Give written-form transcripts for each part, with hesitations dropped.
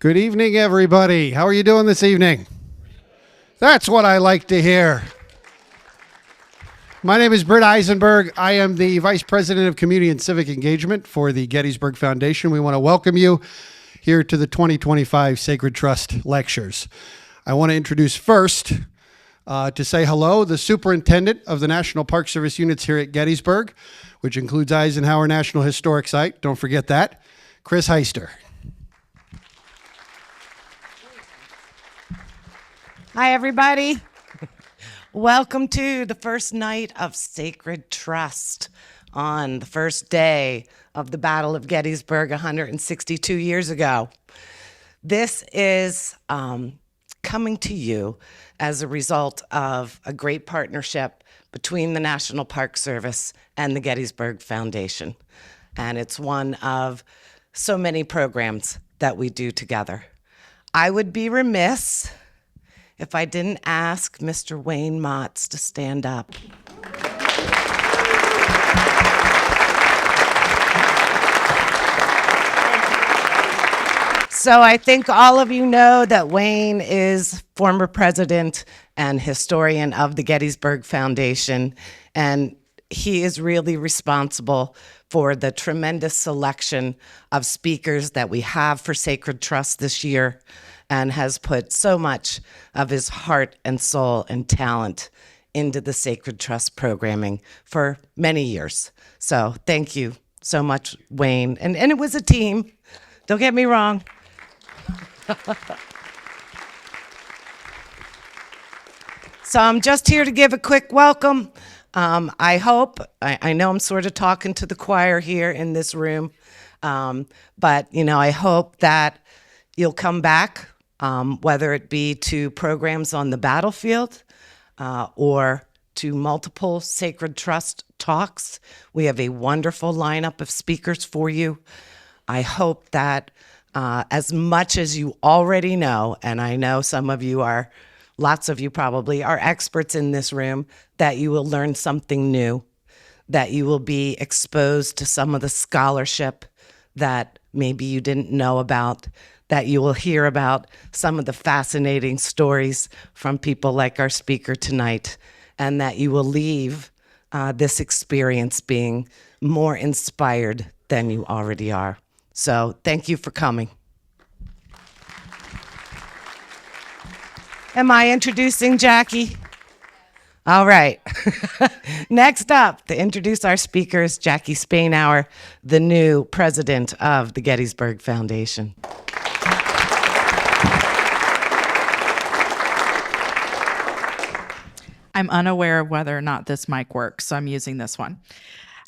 Good evening, everybody. How are you doing this evening? That's what I like to hear. My name is Britt Eisenberg. I am the Vice President of Community and Civic Engagement for the Gettysburg Foundation. We want to welcome you here to the 2025 Sacred Trust Lectures. I want to introduce first, to say hello, the Superintendent of the National Park Service units here at Gettysburg, which includes Eisenhower National Historic Site. Don't forget that. Chris Heister. Hi, everybody. Welcome to the first night of Sacred Trust on the first day of the Battle of Gettysburg 162 years ago. This is coming to you as a result of a great partnership between the National Park Service and the Gettysburg Foundation. And it's one of so many programs that we do together. I would be remiss if I didn't ask Mr. Wayne Motts to stand up. So I think all of you know that Wayne is former president and historian of the Gettysburg Foundation, and he is really responsible for the tremendous selection of speakers that we have for Sacred Trust this year, and has put so much of his heart and soul and talent into the Sacred Trust programming for many years. So thank you so much, Wayne. And it was a team, don't get me wrong. So I'm just here to give a quick welcome. I know I'm sort of talking to the choir here in this room, but I hope that you'll come back, whether it be to programs on the battlefield or to multiple Sacred Trust talks. We have a wonderful lineup of speakers for you. I hope that as much as you already know, and I know some of you are, lots of you probably are experts in this room, that you will learn something new, that you will be exposed to some of the scholarship that maybe you didn't know about, that you will hear about some of the fascinating stories from people like our speaker tonight, and that you will leave this experience being more inspired than you already are. So thank you for coming. Am I introducing Jackie? All right. Next up, to introduce our speakers, Jackie Spainhour, the new president of the Gettysburg Foundation. I'm unaware of whether or not this mic works, so I'm using this one.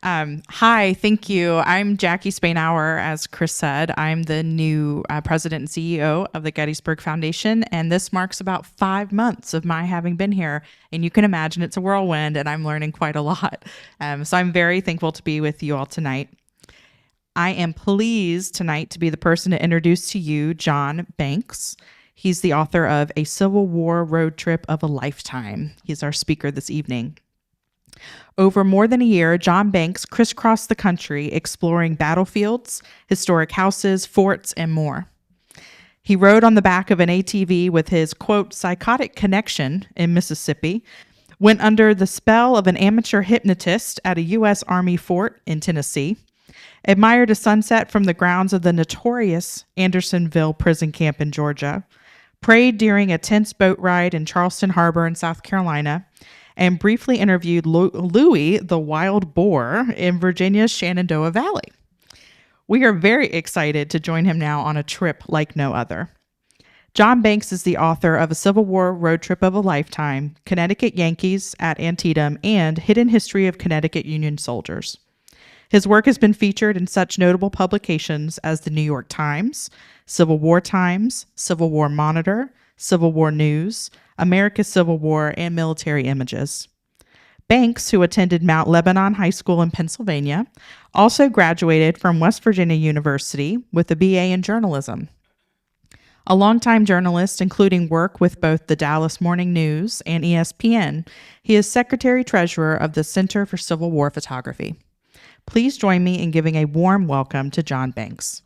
Hi, thank you. I'm Jackie Spainhour, as Chris said. I'm the new president and CEO of the Gettysburg Foundation, and this marks about 5 months of my having been here. And you can imagine it's a whirlwind, and I'm learning quite a lot. So I'm very thankful to be with you all tonight. I am pleased tonight to be the person to introduce to you John Banks. He's the author of A Civil War Road Trip of a Lifetime. He's our speaker this evening. Over more than a year, John Banks crisscrossed the country exploring battlefields, historic houses, forts, and more. He rode on the back of an ATV with his, quote, psychotic connection in Mississippi, went under the spell of an amateur hypnotist at a U.S. Army fort in Tennessee, admired a sunset from the grounds of the notorious Andersonville prison camp in Georgia, prayed during a tense boat ride in Charleston Harbor in South Carolina, and briefly interviewed Louie, the wild boar, in Virginia's Shenandoah Valley. We are very excited to join him now on a trip like no other. John Banks is the author of A Civil War Road Trip of a Lifetime, Connecticut Yankees at Antietam, and Hidden History of Connecticut Union Soldiers. His work has been featured in such notable publications as the New York Times, Civil War Times, Civil War Monitor, Civil War News, America's Civil War, and Military Images. Banks, who attended Mount Lebanon High School in Pennsylvania, also graduated from West Virginia University with a BA in journalism. A longtime journalist, including work with both the Dallas Morning News and ESPN, he is Secretary-Treasurer of the Center for Civil War Photography. Please join me in giving a warm welcome to John Banks.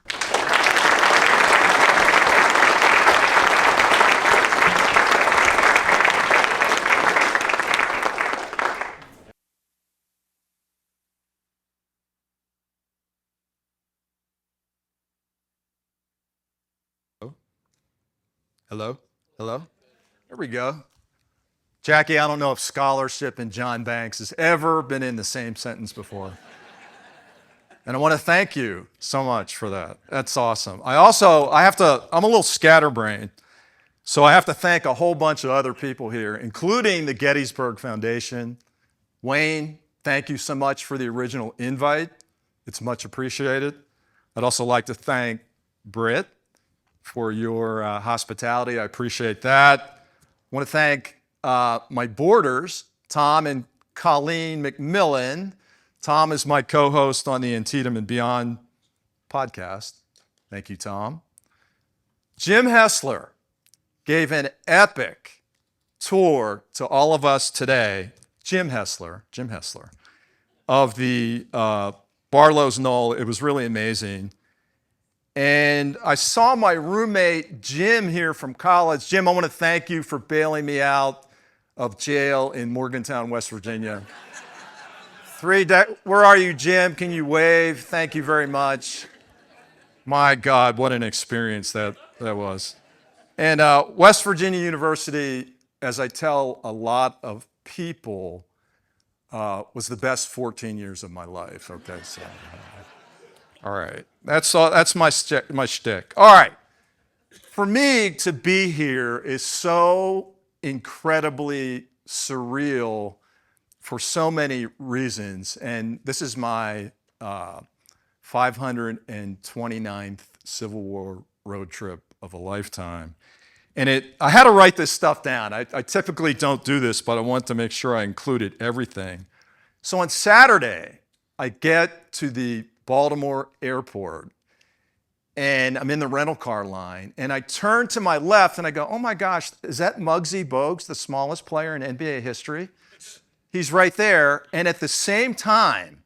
Hello? Hello? There we go. Jackie, I don't know if scholarship and John Banks has ever been in the same sentence before. And I want to thank you so much for that. That's awesome. I'm a little scatterbrained, so I have to thank a whole bunch of other people here, including the Gettysburg Foundation. Wayne, thank you so much for the original invite. It's much appreciated. I'd also like to thank Britt for your hospitality. I appreciate that. I want to thank my boarders, Tom and Colleen McMillan. Tom is my co-host on the Antietam and Beyond podcast. Thank you, Tom. Jim Hessler gave an epic tour to all of us today. Jim Hessler, of the Barlow's Knoll. It was really amazing. And I saw my roommate, Jim, here from college. Jim, I want to thank you for bailing me out of jail in Morgantown, West Virginia. Where are you, Jim? Can you wave? Thank you very much. My God, what an experience that was. And West Virginia University, as I tell a lot of people, was the best 14 years of my life. Okay, so... All right, that's my shtick. All right, for me to be here is so incredibly surreal for so many reasons, and this is my 529th Civil War road trip of a lifetime. And I had to write this stuff down. I typically don't do this, but I want to make sure I included everything. So on Saturday, I get to the Baltimore airport, and I'm in the rental car line, and I turn to my left, and I go, oh my gosh, is that Muggsy Bogues, the smallest player in NBA history? He's right there, and at the same time,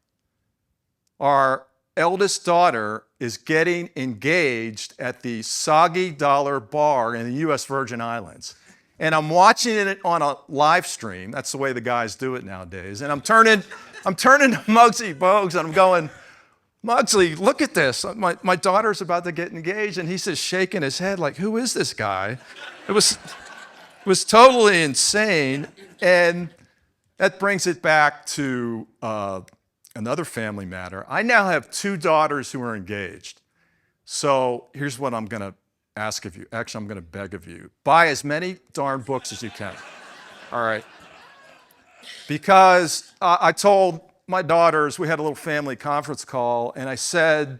our eldest daughter is getting engaged at the Soggy Dollar Bar in the U.S. Virgin Islands. And I'm watching it on a live stream. That's the way the guys do it nowadays. And I'm turning to Muggsy Bogues, and I'm going, Muggsy, look at this. My daughter's about to get engaged. And he's just shaking his head like, who is this guy? It was totally insane. And that brings it back to another family matter. I now have 2 daughters who are engaged. So here's what I'm going to ask of you. Actually, I'm going to beg of you. Buy as many darn books as you can. All right. Because I told my daughters, we had a little family conference call, and I said,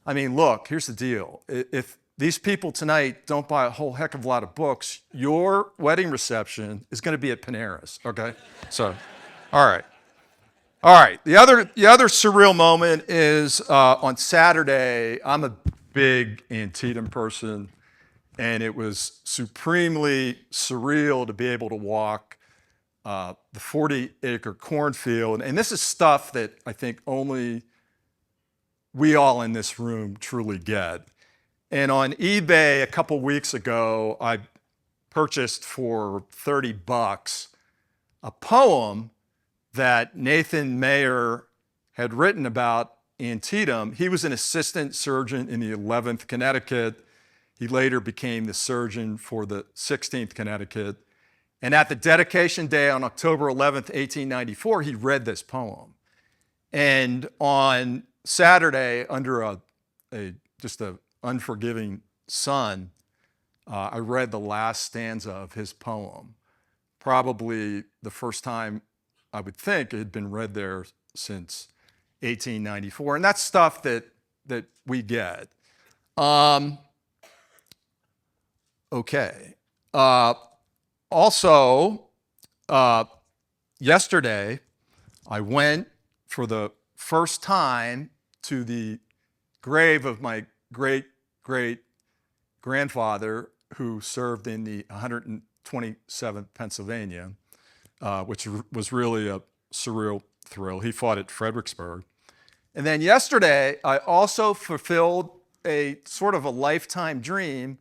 look, here's the deal. If these people tonight don't buy a whole heck of a lot of books, your wedding reception is going to be at Panera's, okay? So, all right. The other surreal moment is on Saturday. I'm a big Antietam person, and it was supremely surreal to be able to walk the 40-acre cornfield. And this is stuff that I think only we all in this room truly get. And on eBay a couple weeks ago, I purchased for $30 a poem that Nathan Mayer had written about Antietam. He was an assistant surgeon in the 11th Connecticut. He later became the surgeon for the 16th Connecticut. And at the dedication day on October 11th, 1894, he read this poem. And on Saturday, under just an unforgiving sun, I read the last stanza of his poem. Probably the first time I would think it had been read there since 1894. And that's stuff that we get. Okay. Also, yesterday, I went for the first time to the grave of my great-great-grandfather who served in the 127th Pennsylvania, which was really a surreal thrill. He fought at Fredericksburg. And then yesterday, I also fulfilled a sort of a lifetime dream.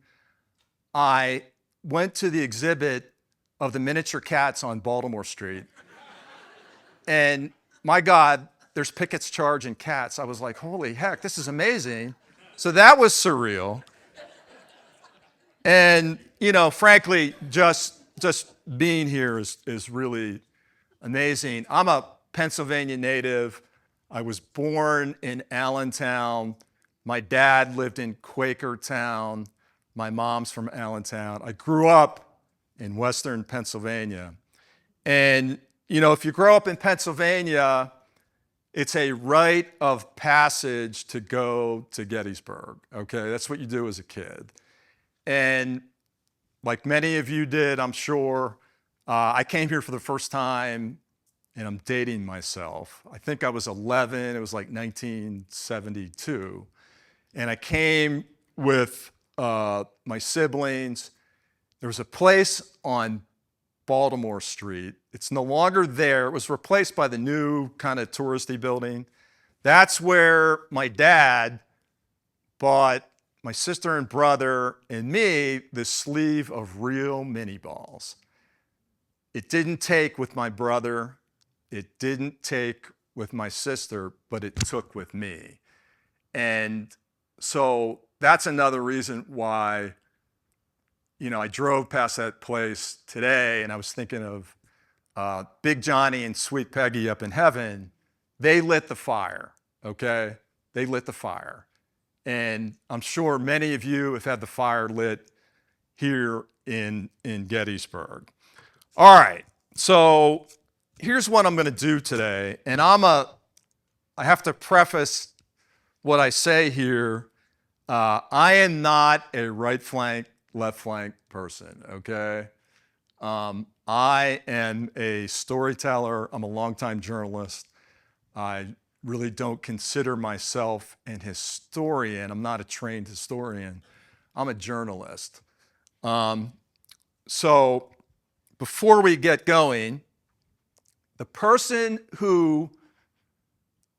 I went to the exhibit of the miniature cats on Baltimore Street. And my God, there's Pickett's Charge and cats. I was like, holy heck, this is amazing. So that was surreal. And, frankly, just being here is really amazing. I'm a Pennsylvania native. I was born in Allentown. My dad lived in Quakertown. My mom's from Allentown. I grew up in Western Pennsylvania. And, if you grow up in Pennsylvania, it's a rite of passage to go to Gettysburg, okay? That's what you do as a kid. And like many of you did, I'm sure, I came here for the first time, and I'm dating myself. I think I was 11. It was like 1972. And I came with my siblings. There was a place on Baltimore Street. It's no longer there. It was replaced by the new kind of touristy building. That's where my dad bought my sister and brother and me this sleeve of real mini balls. It didn't take with my brother. It didn't take with my sister, but it took with me. And so that's another reason why, I drove past that place today and I was thinking of Big Johnny and Sweet Peggy up in heaven. They lit the fire, okay? They lit the fire. And I'm sure many of you have had the fire lit here in Gettysburg. All right, so here's what I'm going to do today. And I have to preface what I say here. I am not a right flank, left flank person, okay? I am a storyteller. I'm a longtime journalist. I really don't consider myself an historian. I'm not a trained historian. I'm a journalist. So before we get going, the person who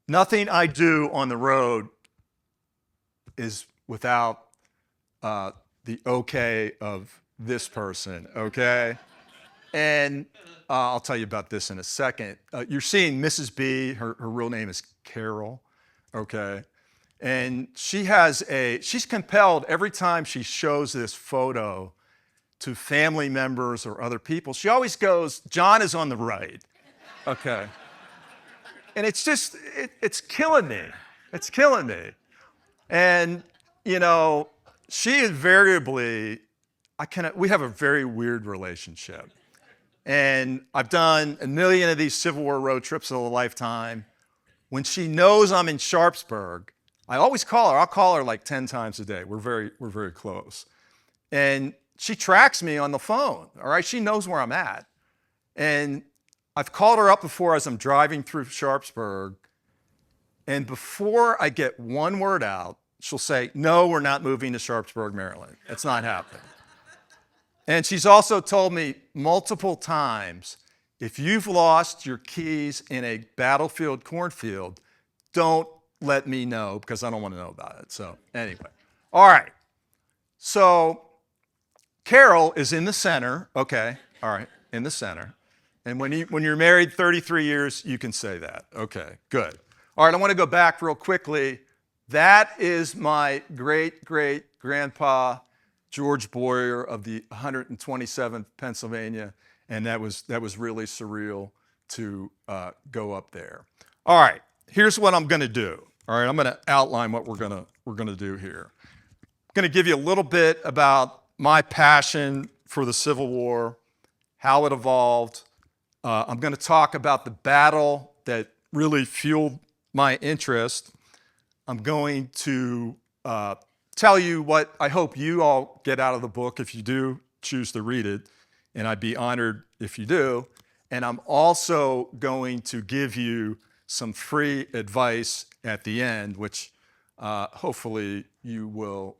nothing I do on the road is without the okay of this person, okay? And I'll tell you about this in a second. You're seeing Mrs. B, her real name is Carol, okay? And she's compelled every time she shows this photo to family members or other people, she always goes, John is on the right, okay? And it's just, it's killing me. It's killing me. And, she invariably, we have a very weird relationship. And I've done a million of these Civil War road trips in a lifetime. When she knows I'm in Sharpsburg, I always call her. I'll call her like 10 times a day. We're very close. And she tracks me on the phone, all right? She knows where I'm at. And I've called her up before as I'm driving through Sharpsburg. And before I get one word out, she'll say, no, we're not moving to Sharpsburg, Maryland. It's not happening. And she's also told me multiple times, if you've lost your keys in a battlefield cornfield, don't let me know because I don't want to know about it. So anyway, all right. So Carol is in the center. Okay, all right, in the center. And when you're married 33 years, you can say that. Okay, good. All right, I want to go back real quickly. That is my great-great-grandpa, George Boyer of the 127th Pennsylvania, and that was really surreal to go up there. All right, here's what I'm going to do. All right, I'm going to outline what we're going to do here. I'm going to give you a little bit about my passion for the Civil War, how it evolved. I'm going to talk about the battle that really fueled my interest. I'm going to tell you what I hope you all get out of the book if you do choose to read it, and I'd be honored if you do. And I'm also going to give you some free advice at the end, which hopefully you will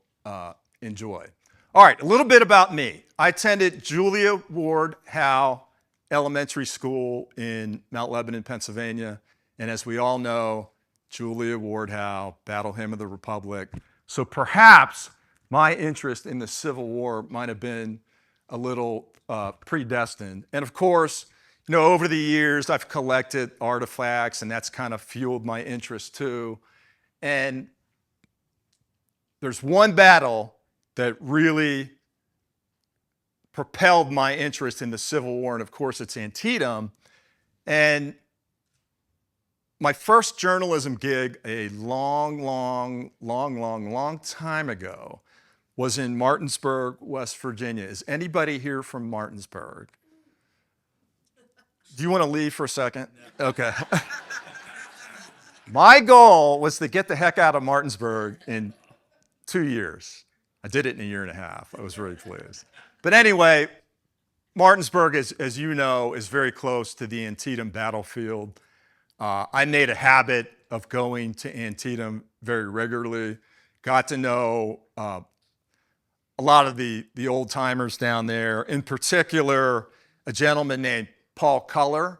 enjoy. All right, a little bit about me. I attended Julia Ward Howe Elementary School in Mount Lebanon, Pennsylvania. And as we all know, Julia Ward Howe, Battle Hymn of the Republic. So perhaps my interest in the Civil War might have been a little predestined. And of course, over the years, I've collected artifacts, and that's kind of fueled my interest too. And there's one battle that really propelled my interest in the Civil War, and of course it's Antietam. And my first journalism gig a long time ago was in Martinsburg, West Virginia. Is anybody here from Martinsburg? Do you want to leave for a second? Okay. My goal was to get the heck out of Martinsburg in 2 years. I did it in a year and a half. I was really pleased. But anyway, Martinsburg, as you know, is very close to the Antietam battlefield. I made a habit of going to Antietam very regularly, got to know a lot of the old timers down there, in particular, a gentleman named Paul Culler.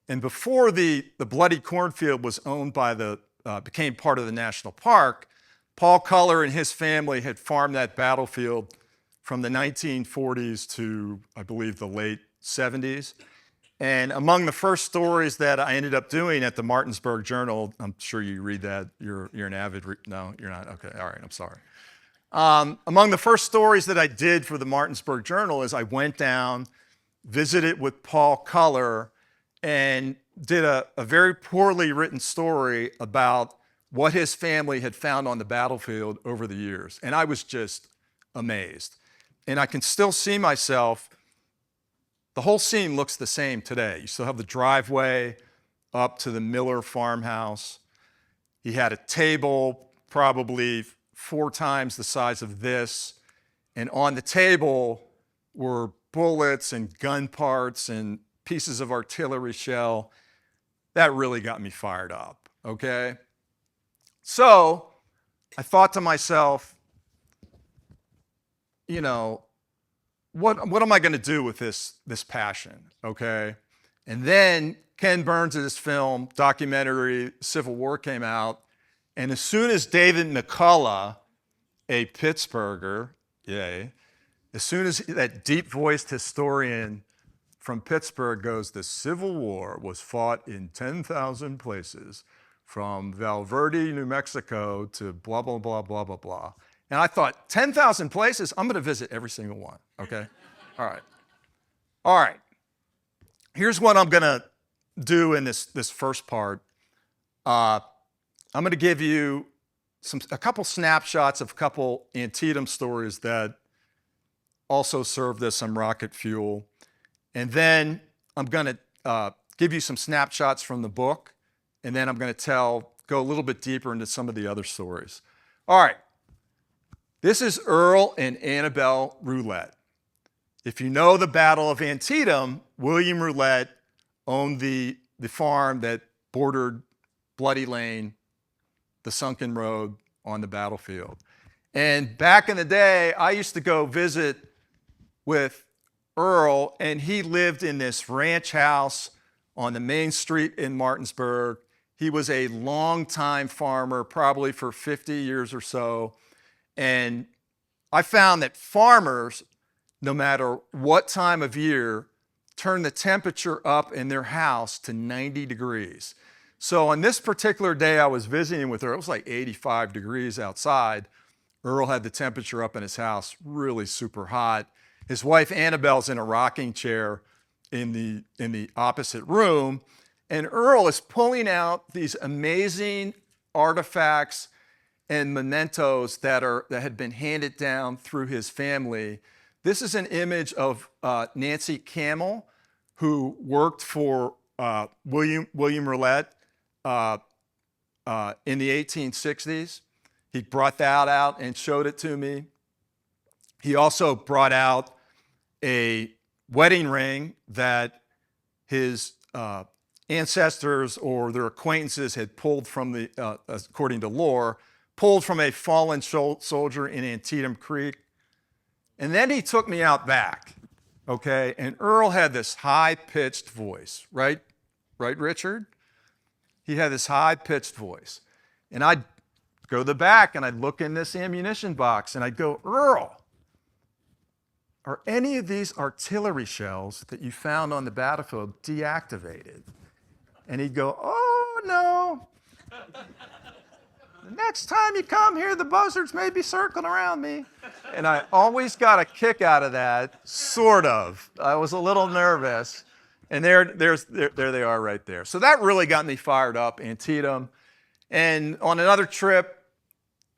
And before the Bloody Cornfield was owned by became part of the national park, Paul Culler and his family had farmed that battlefield from the 1940s to, I believe, the late 70s. And among the first stories that I ended up doing at the Martinsburg Journal, I'm sure you read that, you're an avid, no, you're not, okay, all right, I'm sorry. Among the first stories that I did for the Martinsburg Journal is I went down, visited with Paul Culler, and did a very poorly written story about what his family had found on the battlefield over the years. And I was just amazed. And I can still see myself, the whole scene looks the same today. You still have the driveway up to the Miller farmhouse. He had a table probably 4 times the size of this. And on the table were bullets and gun parts and pieces of artillery shell. That really got me fired up, okay? So I thought to myself, you know, what am I going to do with this passion, okay? And then Ken Burns' film, documentary, Civil War came out, and as soon as David McCullough, a Pittsburgher, yay, as soon as that deep-voiced historian from Pittsburgh goes, the Civil War was fought in 10,000 places, from Valverde, New Mexico, to blah, blah, blah, blah, blah, blah. And I thought, 10,000 places? I'm going to visit every single one, okay? All right. All right. Here's what I'm going to do in this first part. I'm going to give you a couple snapshots of a couple Antietam stories that also served as some rocket fuel. And then I'm going to give you some snapshots from the book. And then I'm going to go a little bit deeper into some of the other stories. All right. This is Earl and Annabelle Roulette. If you know the Battle of Antietam, William Roulette owned the farm that bordered Bloody Lane, the sunken road on the battlefield. And back in the day, I used to go visit with Earl, and he lived in this ranch house on the main street in Martinsburg. He was a longtime farmer, probably for 50 years or so. And I found that farmers, no matter what time of year, turn the temperature up in their house to 90 degrees. So on this particular day I was visiting with Earl, it was like 85 degrees outside. Earl had the temperature up in his house really super hot. His wife Annabelle's in a rocking chair in the opposite room. And Earl is pulling out these amazing artifacts and mementos that had been handed down through his family. This is an image of Nancy Camel, who worked for William Roulette in the 1860s. He brought that out and showed it to me. He also brought out a wedding ring that his ancestors or their acquaintances had pulled from according to lore, pulled from a fallen soldier in Antietam Creek. And then he took me out back, okay? And Earl had this high-pitched voice, right? Right, Richard? He had this high-pitched voice. And I'd go to the back and I'd look in this ammunition box and I'd go, Earl, are any of these artillery shells that you found on the battlefield deactivated? And he'd go, oh, no. The next time you come here, the buzzards may be circling around me. And I always got a kick out of that, sort of. I was a little nervous. And there they are right there. So that really got me fired up, Antietam. And on another trip,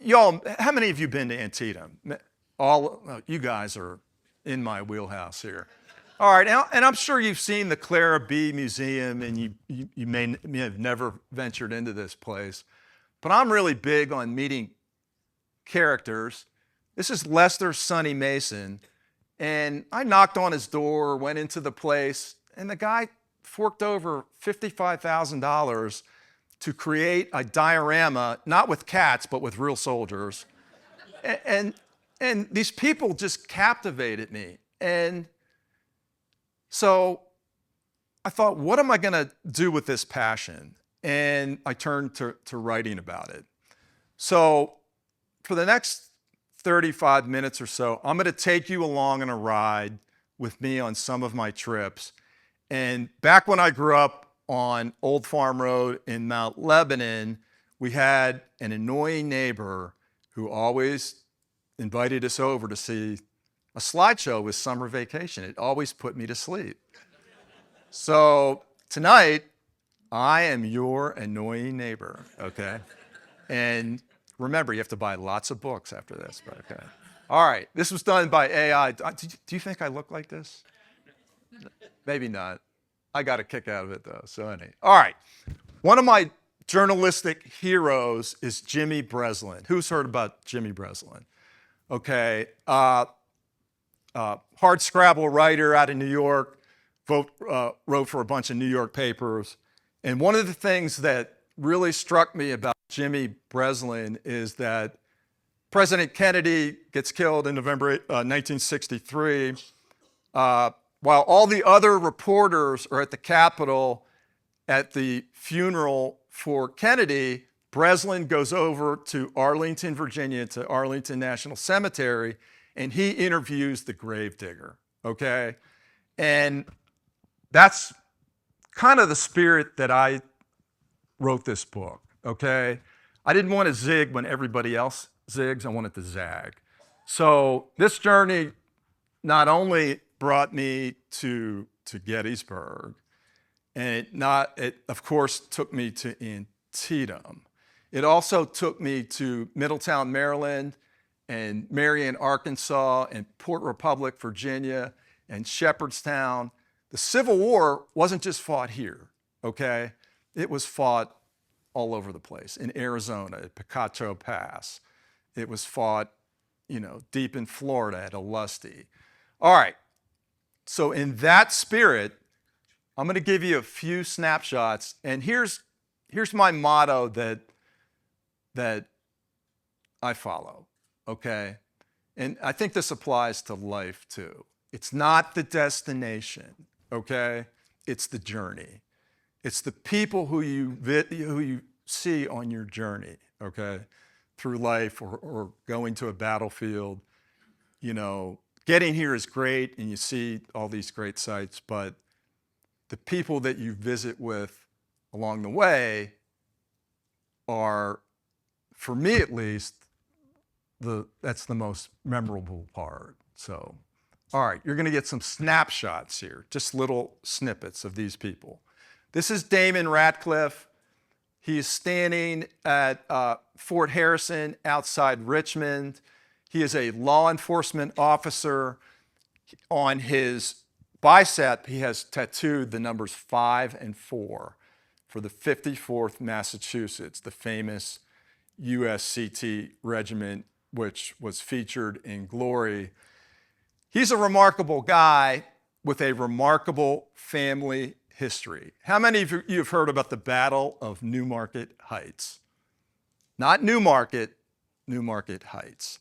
y'all, how many of you been to Antietam? You guys are in my wheelhouse here. All right, and I'm sure you've seen the Clara B Museum, and you may have never ventured into this place. But I'm really big on meeting characters. This is Lester Sonny Mason, and I knocked on his door, went into the place, and the guy forked over $55,000 to create a diorama, not with cats, but with real soldiers. And these people just captivated me. And so I thought, what am I going to do with this passion? And I turned to writing about it. So for the next 35 minutes or so, I'm going to take you along on a ride with me on some of my trips. And back when I grew up on Old Farm Road in Mount Lebanon, we had an annoying neighbor who always invited us over to see a slideshow with Summer Vacation. It always put me to sleep. So tonight, I am your annoying neighbor, okay? And remember, you have to buy lots of books after this, but okay. All right, this was done by AI. Do you think I look like this? Maybe not. I got a kick out of it, though, so anyway. All right, one of my journalistic heroes is Jimmy Breslin. Who's heard about Jimmy Breslin? Okay, hard scrabble writer out of New York, wrote for a bunch of New York papers. And one of the things that really struck me about Jimmy Breslin is that President Kennedy gets killed in November 1963. While all the other reporters are at the Capitol at the funeral for Kennedy, Breslin goes over to Arlington, Virginia, to Arlington National Cemetery, and he interviews the gravedigger, okay? And that's kind of the spirit that I wrote this book, okay? I didn't want to zig when everybody else zigs, I wanted to zag. So this journey not only brought me to Gettysburg, and it of course took me to Antietam. It also took me to Middletown, Maryland, and Marion, Arkansas, and Port Republic, Virginia, and Shepherdstown. The Civil War wasn't just fought here, okay? It was fought all over the place. In Arizona, at Picacho Pass. It was fought, deep in Florida at Ulusty. All right, so in that spirit, I'm gonna give you a few snapshots, and here's my motto that I follow, okay? And I think this applies to life too. It's not the destination, okay? It's the journey. It's the people who you see on your journey, okay? Through life or going to a battlefield. Getting here is great and you see all these great sights, but the people that you visit with along the way are, for me at least, that's the most memorable part. So, all right, you're gonna get some snapshots here, just little snippets of these people. This is Damon Ratcliffe. He's standing at Fort Harrison outside Richmond. He is a law enforcement officer. On his bicep, he has tattooed the numbers 5 and 4 for the 54th Massachusetts, the famous USCT regiment, which was featured in Glory. He's a remarkable guy with a remarkable family history. How many of you have heard about the Battle of Newmarket Heights? Not Newmarket, Newmarket Heights.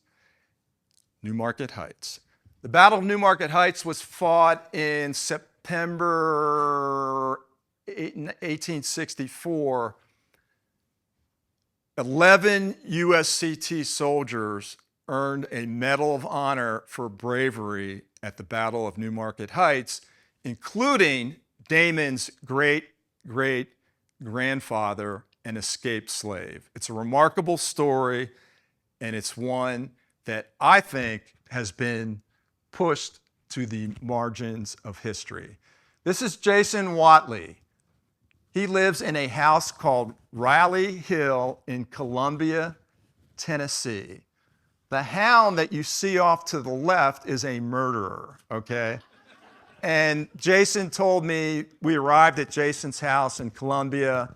Newmarket Heights. The Battle of Newmarket Heights was fought in September 1864. 11 USCT soldiers earned a Medal of Honor for bravery at the Battle of Newmarket Heights, including Damon's great-great-grandfather, an escaped slave. It's a remarkable story, and it's one that I think has been pushed to the margins of history. This is Jason Watley. He lives in a house called Riley Hill in Columbia, Tennessee. The hound that you see off to the left is a murderer, okay? And Jason told me, we arrived at Jason's house in Columbia.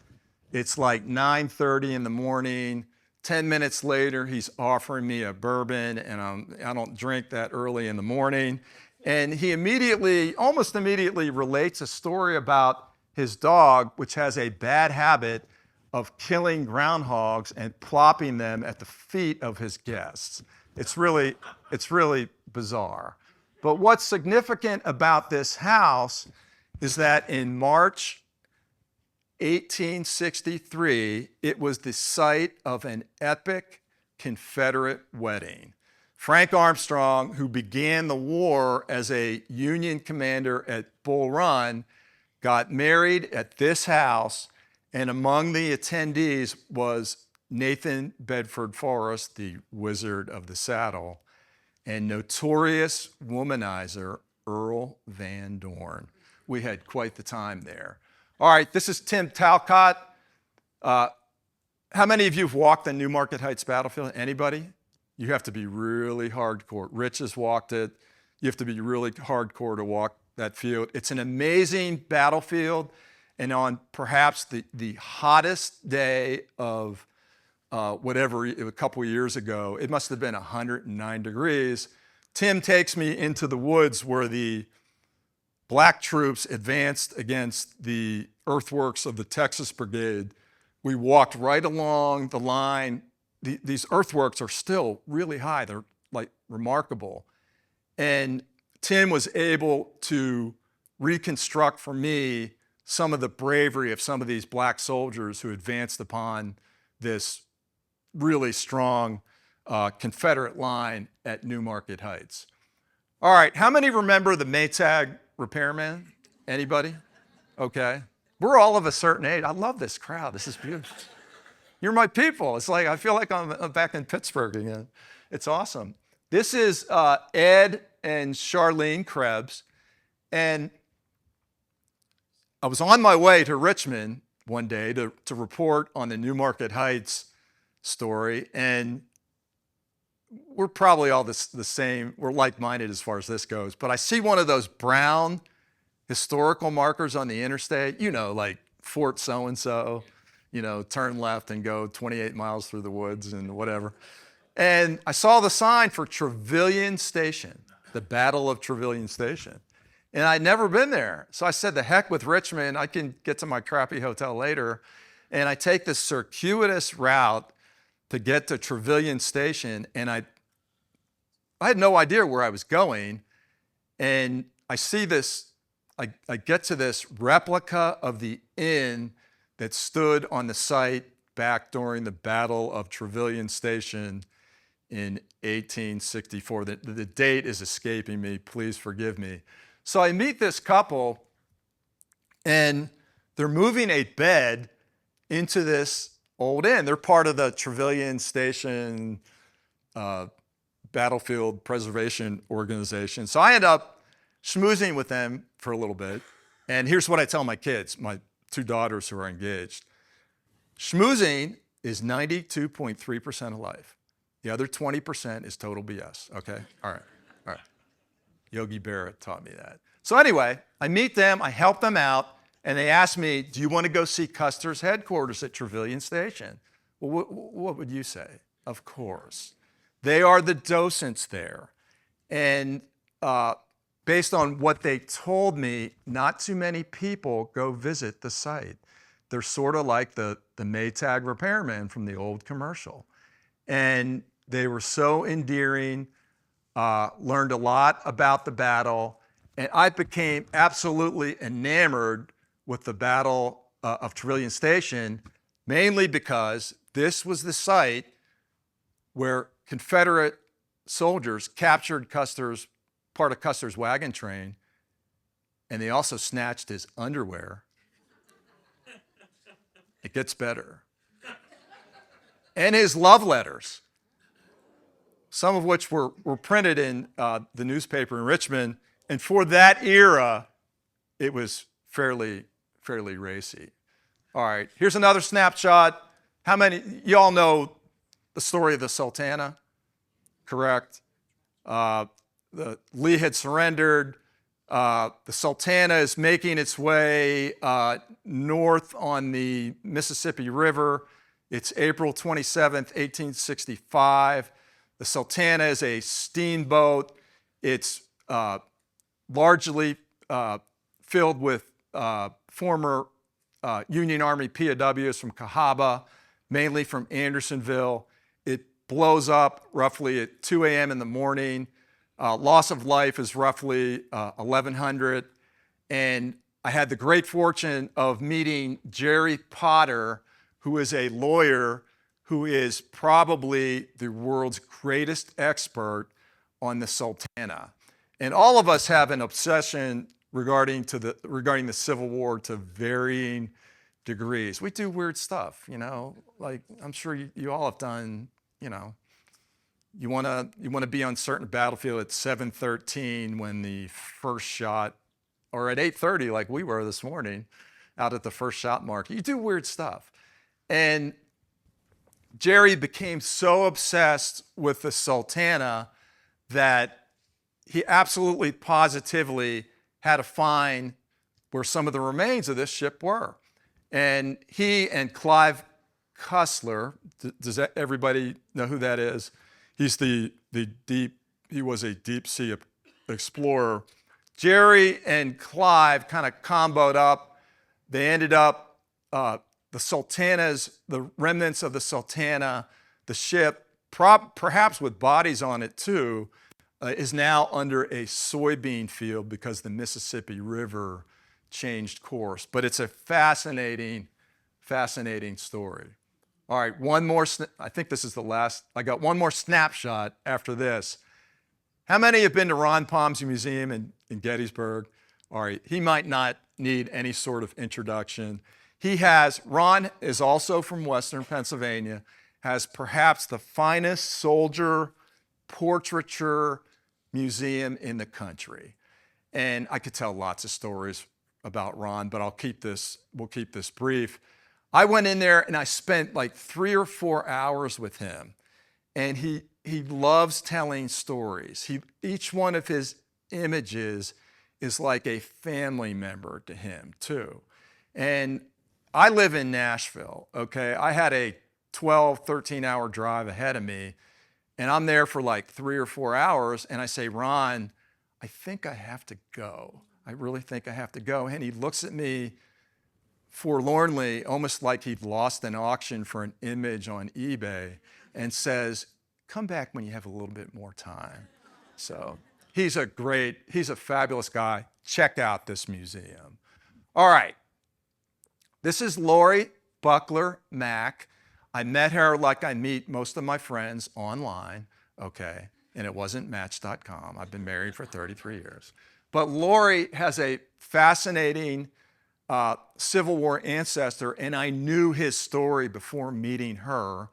It's like 9:30 in the morning. 10 minutes later, he's offering me a bourbon, and I don't drink that early in the morning. And he almost immediately relates a story about his dog, which has a bad habit of killing groundhogs and plopping them at the feet of his guests. It's really bizarre. But what's significant about this house is that in March 1863, it was the site of an epic Confederate wedding. Frank Armstrong, who began the war as a Union commander at Bull Run, got married at this house, and among the attendees was Nathan Bedford Forrest, the Wizard of the Saddle, and notorious womanizer Earl Van Dorn. We had quite the time there. All right, this is Tim Talcott. How many of you have walked the Newmarket Heights battlefield? Anybody? You have to be really hardcore. Rich has walked it. You have to be really hardcore to walk that field. It's an amazing battlefield, and on perhaps the hottest day of a couple of years ago, it must have been 109 degrees. Tim takes me into the woods where the black troops advanced against the earthworks of the Texas Brigade. We walked right along the line. These earthworks are still really high. They're like remarkable. And Tim was able to reconstruct for me some of the bravery of some of these black soldiers who advanced upon this really strong Confederate line at Newmarket Heights. All right, how many remember the Maytag repairman? Anybody? Okay. We're all of a certain age. I love this crowd. This is beautiful. You're my people. It's like, I feel like I'm back in Pittsburgh again. It's awesome. This is Ed and Charlene Krebs. And I was on my way to Richmond one day to report on the Newmarket Heights story. And we're probably all the same. We're like-minded as far as this goes. But I see one of those brown historical markers on the interstate, like Fort so-and-so, turn left and go 28 miles through the woods and whatever. And I saw the sign for Trevilian Station, the Battle of Trevilian Station. And I'd never been there. So I said, the heck with Richmond, I can get to my crappy hotel later. And I take this circuitous route to get to Trevilian Station, and I had no idea where I was going. And I see this, I get to this replica of the inn that stood on the site back during the Battle of Trevilian Station in 1864. The date is escaping me, please forgive me. So I meet this couple, and they're moving a bed into this old inn. They're part of the Trevilian Station Battlefield Preservation Organization. So I end up schmoozing with them for a little bit. And here's what I tell my kids, my two daughters who are engaged. Schmoozing is 92.3% of life. The other 20% is total BS, okay? All right. Yogi Berra taught me that. So anyway, I meet them, I help them out, and they ask me, do you want to go see Custer's headquarters at Trevilian Station? Well, what would you say? Of course. They are the docents there. And based on what they told me, not too many people go visit the site. They're sort of like the Maytag repairman from the old commercial. And they were so endearing, learned a lot about the battle, and I became absolutely enamored with the Battle of Trevilian Station, mainly because this was the site where Confederate soldiers captured part of Custer's wagon train, and they also snatched his underwear. It gets better. and his love letters, some of which were printed in the newspaper in Richmond. And for that era, it was fairly racy. All right, here's another snapshot. How many, you all know the story of the Sultana, correct? Lee had surrendered. The Sultana is making its way north on the Mississippi River. It's April 27th, 1865. The Sultana is a steamboat. It's largely filled with former Union Army POWs from Cahaba, mainly from Andersonville. It blows up roughly at 2 a.m. in the morning. Loss of life is roughly 1,100. And I had the great fortune of meeting Jerry Potter, who is a lawyer who is probably the world's greatest expert on the Sultana. And all of us have an obsession regarding the Civil War to varying degrees. We do weird stuff, you know, like I'm sure you all have done, you know. You want to be on certain battlefield at 7:13 when the first shot, or at 8:30 like we were this morning, out at the first shot mark. You do weird stuff. And Jerry became so obsessed with the Sultana that he absolutely positively had to find where some of the remains of this ship were. And he and Clive Cussler, does everybody know who that is? He was a deep sea explorer. Jerry and Clive kind of comboed up. They ended up, the remnants of the Sultana, the ship, perhaps with bodies on it too, is now under a soybean field because the Mississippi River changed course. But it's a fascinating story. All right, one more, I think this is the last, I got one more snapshot after this. How many have been to Ron Palm's museum in Gettysburg? All right, he might not need any sort of introduction. Ron is also from Western Pennsylvania, has perhaps the finest soldier portraiture museum in the country. And I could tell lots of stories about Ron, but we'll keep this brief. I went in there and I spent like 3 or 4 hours with him. And he loves telling stories. Each one of his images is like a family member to him too. And I live in Nashville, okay? I had a 12, 13-hour drive ahead of me, and I'm there for like 3 or 4 hours, and I say, Ron, I think I have to go. I really think I have to go. And he looks at me forlornly, almost like he'd lost an auction for an image on eBay, and says, come back when you have a little bit more time. So he's a fabulous guy. Check out this museum. All right. This is Lori Buckler Mack. I met her like I meet most of my friends online, okay? And it wasn't Match.com. I've been married for 33 years. But Lori has a fascinating Civil War ancestor, and I knew his story before meeting her.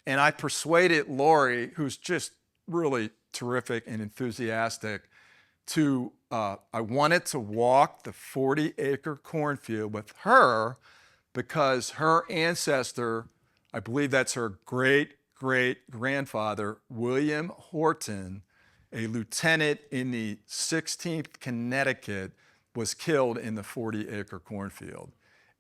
And I persuaded Lori, who's just really terrific and enthusiastic, I wanted to walk the 40-acre cornfield with her because her ancestor, I believe that's her great-great-grandfather, William Horton, a lieutenant in the 16th Connecticut, was killed in the 40-acre cornfield.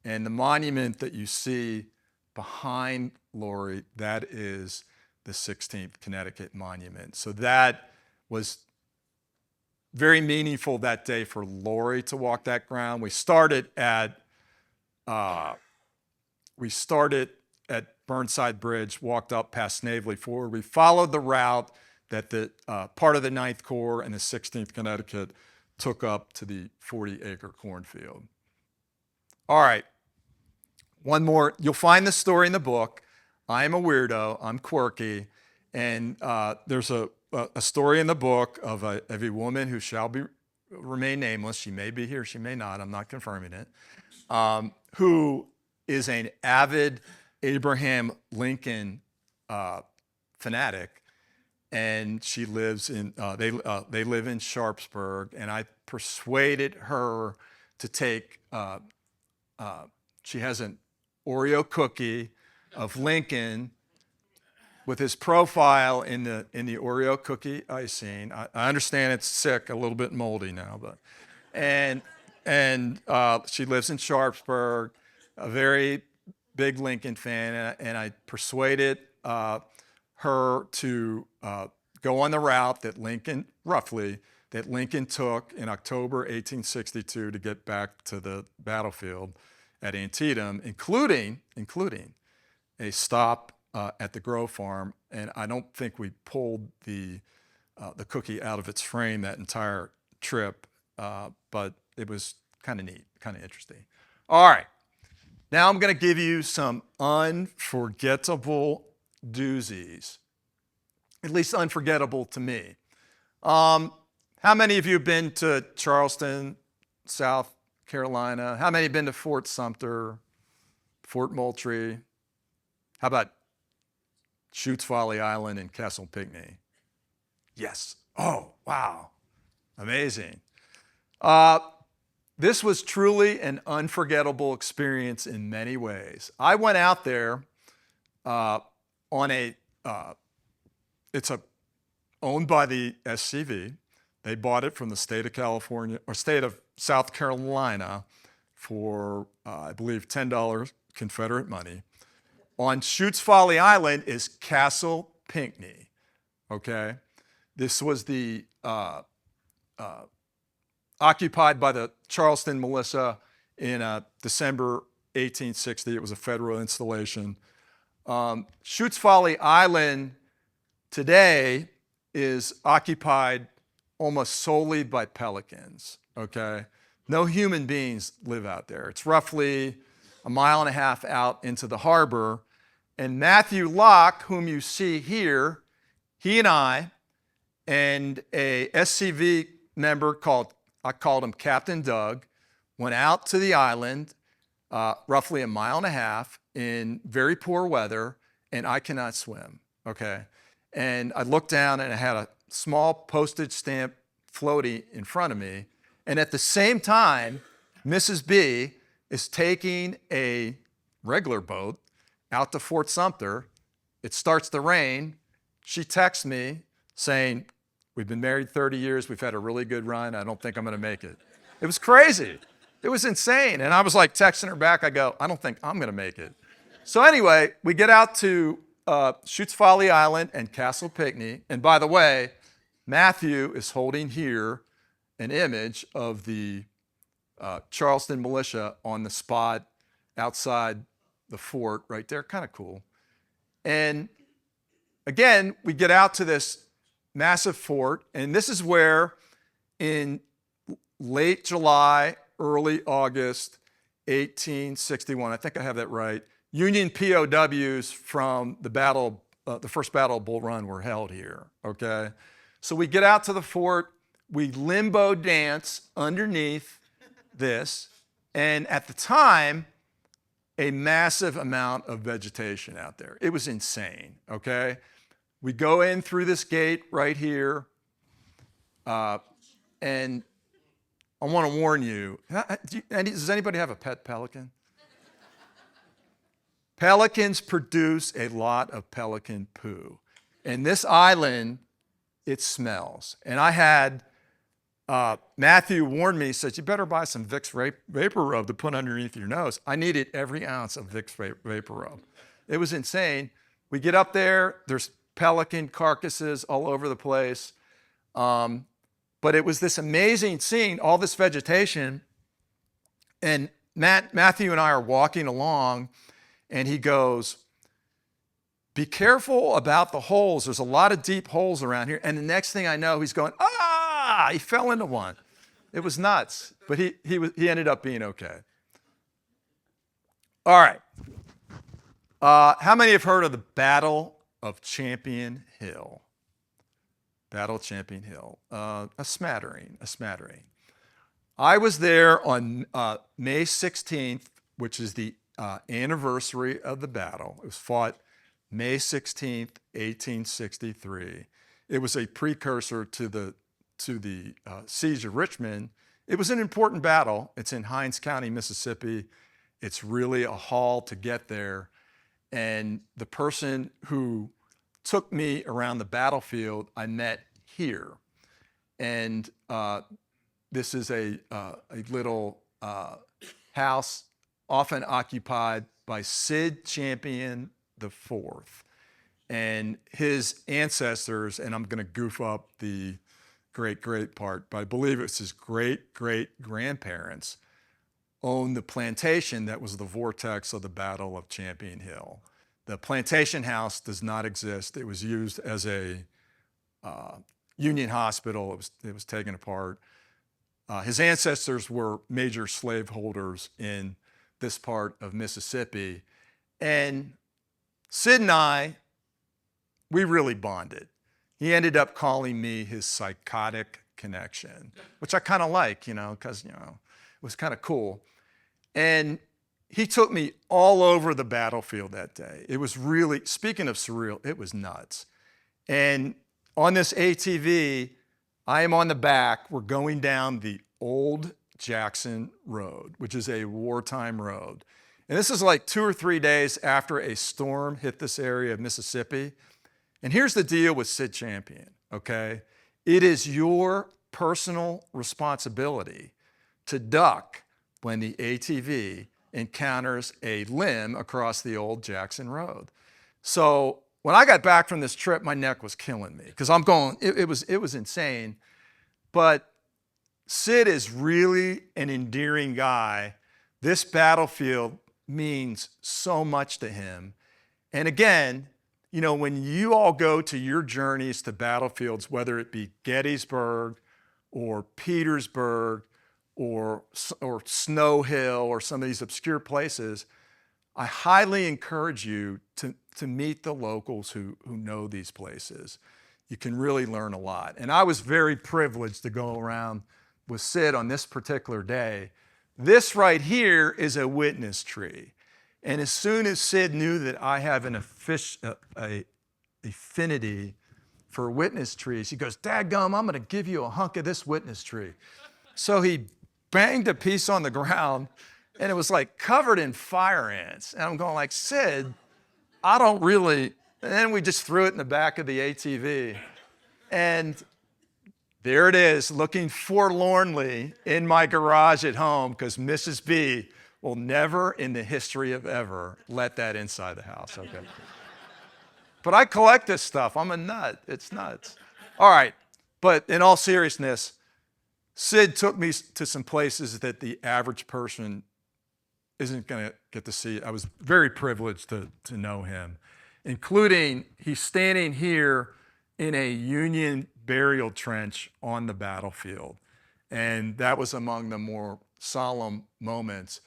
And the monument that you see behind Lori, that is the 16th Connecticut monument. So that was very meaningful that day for Lori to walk that ground. We started at Burnside Bridge, walked up past Snavely Ford. We followed the route that the part of the 9th Corps and the 16th Connecticut took up to the 40-acre cornfield. All right, one more. You'll find this story in the book. I am a weirdo. I'm quirky. And there's a story in the book of a woman who shall remain nameless. She may be here, she may not. I'm not confirming it. Who is an avid Abraham Lincoln fanatic, and she lives in they live in Sharpsburg, and I persuaded her to take. She has an Oreo cookie of Lincoln with his profile in the Oreo cookie icing. I understand it's sick, a little bit moldy now, but and she lives in Sharpsburg, a very big Lincoln fan, and I persuaded her to go on the route that Lincoln took in October 1862 to get back to the battlefield at Antietam, including a stop at the Grove Farm. And I don't think we pulled the cookie out of its frame that entire trip, but it was kind of neat, kind of interesting. All right, now I'm going to give you some unforgettable doozies, at least unforgettable to me. How many of you have been to Charleston, South Carolina? How many have been to Fort Sumter, Fort Moultrie? How about Chutes Folly Island and Castle Pinckney? Yes. Oh, wow. Amazing. This was truly an unforgettable experience in many ways. I went out there on it's owned by the SCV. They bought it from the state of California, or state of South Carolina for, I believe, $10 Confederate money. On Chutes Folly Island is Castle Pinckney, okay? This was occupied by the Charleston militia in December 1860. It was a federal installation. Chutes Folly Island today is occupied almost solely by pelicans, okay? No human beings live out there. It's roughly a mile and a half out into the harbor. And Matthew Locke, whom you see here, he and I and a SCV member I called him Captain Doug, went out to the island, roughly a mile and a half in very poor weather, and I cannot swim, okay? And I looked down and I had a small postage stamp floaty in front of me. And at the same time, Mrs. B is taking a regular boat out to Fort Sumter. It starts to rain. She texts me saying, "We've been married 30 years. We've had a really good run. I don't think I'm going to make it." It was crazy. It was insane. And I was like texting her back. I go, "I don't think I'm going to make it." So anyway, we get out to Chutes Folly Island and Castle Pinckney. And by the way, Matthew is holding here an image of the Charleston militia on the spot outside the fort right there. Kind of cool. And again, we get out to this massive fort, and this is where in late July, early August 1861, I think I have that right, Union POWs from the first Battle of Bull Run were held here, okay? So we get out to the fort, we limbo dance underneath this, and at the time, a massive amount of vegetation out there. It was insane, okay? We go in through this gate right here, and I want to warn you, does anybody have a pet pelican? Pelicans produce a lot of pelican poo. And this island, it smells. And I had Matthew warned me, he said, "You better buy some Vicks Vapor Rub to put underneath your nose." I needed every ounce of Vicks Vapor Rub. It was insane. We get up there, there's pelican carcasses all over the place. But it was this amazing scene, all this vegetation. And Matthew and I are walking along, and he goes, "Be careful about the holes. There's a lot of deep holes around here." And the next thing I know, he's going, he fell into one. It was nuts, but he ended up being okay. All right. How many have heard of the Battle of Champion Hill? Battle of Champion Hill. A smattering. I was there on May 16th, which is the anniversary of the battle. It was fought May 16th, 1863. It was a precursor to the siege of Richmond. It was an important battle. It's in Hinds County, Mississippi. It's really a haul to get there. And the person who took me around the battlefield, I met here. And this is a little house often occupied by Sid Champion IV. And his ancestors, and I'm going to goof up the great part, but I believe it's his great-great-grandparents, owned the plantation that was the vortex of the Battle of Champion Hill. The plantation house does not exist. It was used as a Union hospital. It was taken apart. His ancestors were major slaveholders in this part of Mississippi. And Sid and I, we really bonded. He ended up calling me his psychotic connection, which I kind of like, because, it was kind of cool. And he took me all over the battlefield that day. It was really, speaking of surreal, it was nuts. And on this ATV, I am on the back. We're going down the Old Jackson Road, which is a wartime road. And this is like 2 or 3 days after a storm hit this area of Mississippi. And here's the deal with Sid Champion, okay? It is your personal responsibility to duck when the ATV encounters a limb across the Old Jackson Road. So when I got back from this trip, my neck was killing me because I'm going, it was insane. But Sid is really an endearing guy. This battlefield means so much to him. And again, when you all go to your journeys to battlefields, whether it be Gettysburg or Petersburg or Snow Hill or some of these obscure places, I highly encourage you to meet the locals who know these places. You can really learn a lot. And I was very privileged to go around with Sid on this particular day. This right here is a witness tree. And as soon as Sid knew that I have an affinity for witness trees, he goes, "Dadgum, I'm going to give you a hunk of this witness tree." So he banged a piece on the ground, and it was like covered in fire ants. And I'm going like, "Sid, I don't really..." And then we just threw it in the back of the ATV. And there it is, looking forlornly in my garage at home, because Mrs. B will never in the history of ever let that inside the house, okay? But I collect this stuff. I'm a nut. It's nuts. All right, but in all seriousness, Sid took me to some places that the average person isn't going to get to see. I was very privileged to know him, including he's standing here in a Union burial trench on the battlefield. And that was among the more solemn moments.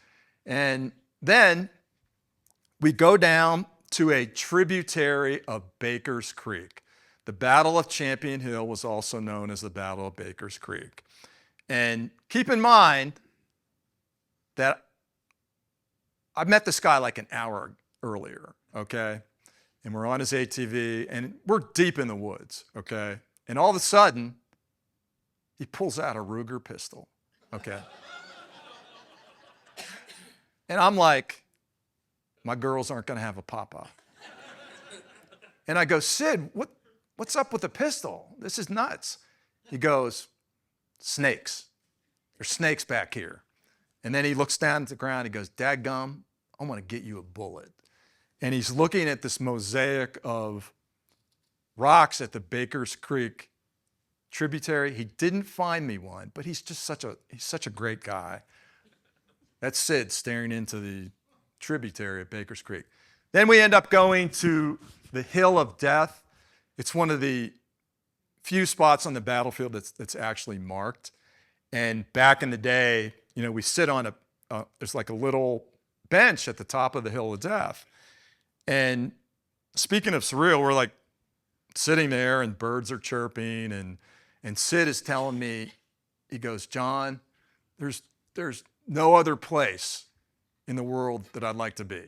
And then we go down to a tributary of Baker's Creek. The Battle of Champion Hill was also known as the Battle of Baker's Creek. And keep in mind that I met this guy like an hour earlier, okay? And we're on his ATV, and we're deep in the woods, okay? And all of a sudden, he pulls out a Ruger pistol, okay? And I'm like, my girls aren't going to have a papa. And I go, "Sid, what's up with the pistol? This is nuts." He goes, "Snakes. There's snakes back here." And then he looks down at the ground. He goes, "Dadgum, I want to get you a bullet." And he's looking at this mosaic of rocks at the Baker's Creek tributary. He didn't find me one, but he's such a great guy. That's Sid staring into the tributary of Baker's Creek. Then we end up going to the Hill of Death. It's one of the few spots on the battlefield that's actually marked. And back in the day, we sit on there's like a little bench at the top of the Hill of Death. And speaking of surreal, we're like sitting there and birds are chirping, and Sid is telling me, he goes, "John, there's no other place in the world that I'd like to be."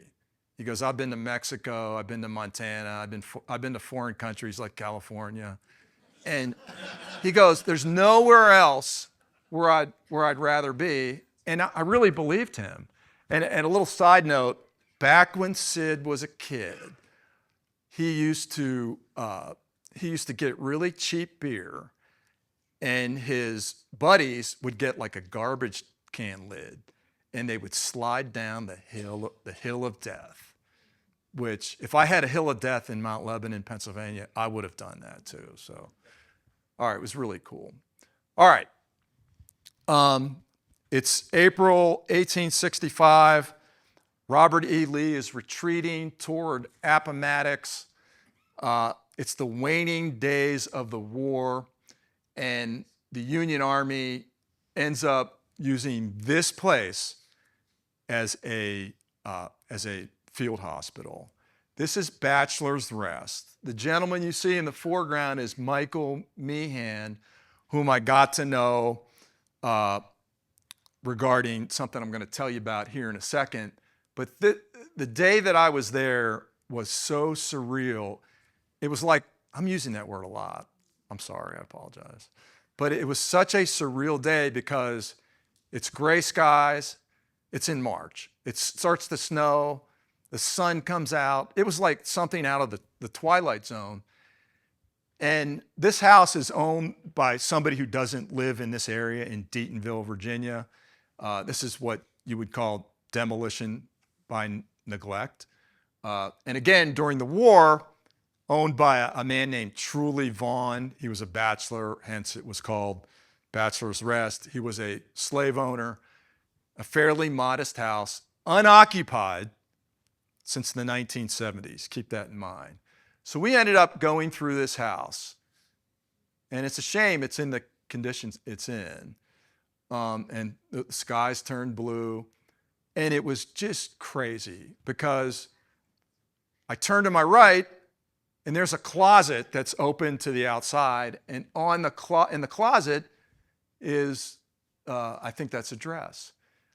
He goes, I've been to Mexico, I've been to Montana, I've been to foreign countries like California. And he goes, there's nowhere else where I'd rather be. And I really believed him. And a little side note, back when Sid was a kid, he used to get really cheap beer, and his buddies would get like a garbage can lid, and they would slide down the hill of death, which if I had a hill of death in Mount Lebanon, Pennsylvania, I would have done that too. So, all right, it was really cool. All right. It's April 1865. Robert E. Lee is retreating toward Appomattox. It's the waning days of the war, and the Union Army ends up using this place as a field hospital. This is Bachelor's Rest. The gentleman you see in the foreground is Michael Meehan, whom I got to know regarding something I'm going to tell you about here in a second. But the day that I was there was so surreal. It was like, I'm using that word a lot. I'm sorry, I apologize. But it was such a surreal day because it's gray skies. It's in March. It starts to snow. The sun comes out. It was like something out of the Twilight Zone. And this house is owned by somebody who doesn't live in this area in Deatonville, Virginia. This is what you would call demolition by neglect. And again, during the war, owned by a man named Truly Vaughn. He was a bachelor, hence it was called Bachelor's Rest. He was a slave owner, a fairly modest house, unoccupied since the 1970s. Keep that in mind. So we ended up going through this house, and it's a shame it's in the conditions it's in. And the skies turned blue, and it was just crazy because I turned to my right, and there's a closet that's open to the outside, and in the closet is, I think that's a dress.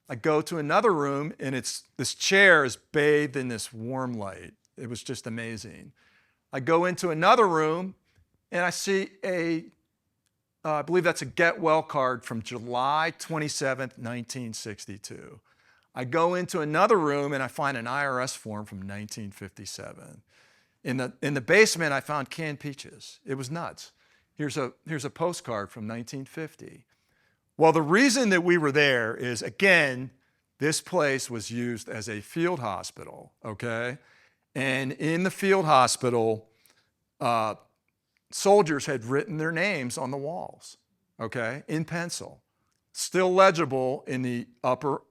I go to another room, and this chair is bathed in this warm light. It was just amazing. I go into another room, and I see I believe that's a get well card from July 27th, 1962. I go into another room, and I find an IRS form from 1957. In the basement, I found canned peaches. It was nuts. Here's a postcard from 1950. Well, the reason that we were there is, again, this place was used as a field hospital, okay? And in the field hospital, soldiers had written their names on the walls, okay, in pencil, still legible in the upper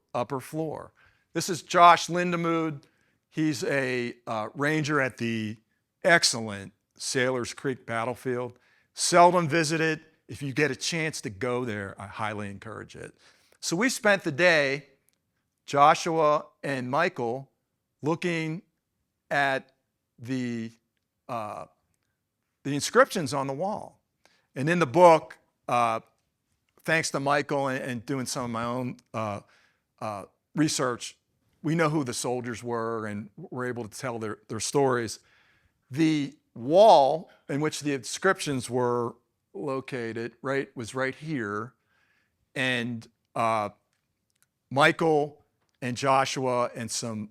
floor. This is Josh Lindemood. He's a ranger at the excellent Sailors Creek battlefield. Seldom visited. If you get a chance to go there, I highly encourage it. So we spent the day, Joshua and Michael, looking at the inscriptions on the wall. And in the book, thanks to Michael and doing some of my own research, we know who the soldiers were and we're able to tell their stories. The wall in which the inscriptions were located was right here. And Michael and Joshua and some